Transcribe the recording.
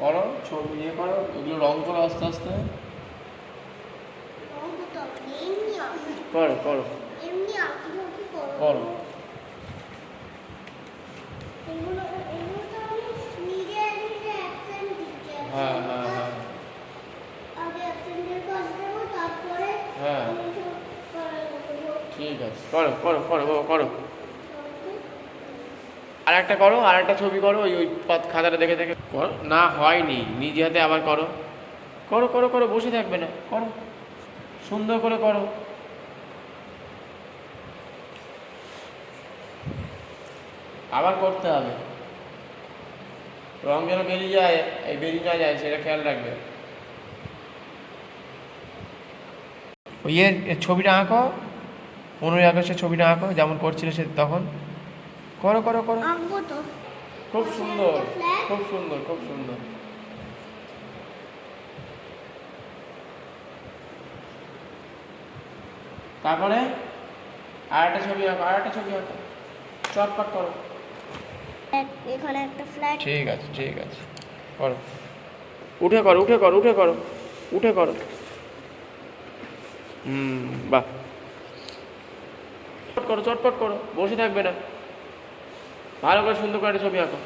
করো ছবি ইয়ে করো, এগুলো রং করো আস্তে আস্তে। করো করো করো। হ্যাঁ হ্যাঁ হ্যাঁ হ্যাঁ ঠিক আছে, করো করো করো বাবা করো। আর একটা করো, আর একটা ছবি করো, ওই ওই খাতাটা দেখে দেখে করো। না হয়নি, নিজে হাতে আবার করো। করো করো করো, বসে থাকবে না, করো সুন্দর করে করো। আবার করতে হবে, রং যেন বেরিয়ে যায়, এই বেরিয়ে না যায় সেটা খেয়াল রাখবে। ওই ছবিটা আঁকো, 15ই আগস্টের ছবিটা আঁকো যেমন করছিলে সে তখন। করো করো করো, খুব সুন্দর খুব সুন্দর খুব সুন্দর। তারপরে আর একটা ছবি আঁকো, আর একটা ছবি আঁকো, চটপট করো। এখানে একটা ফ্ল্যাট। ঠিক আছে ঠিক আছে, করো। উঠে করো উঠে করো উঠে করো উঠে করো। বাহ, চটপট করো চটপট করো, বসে থাকবে না, ভালো করে সুন্দর করে একটা ছবি আঁকো।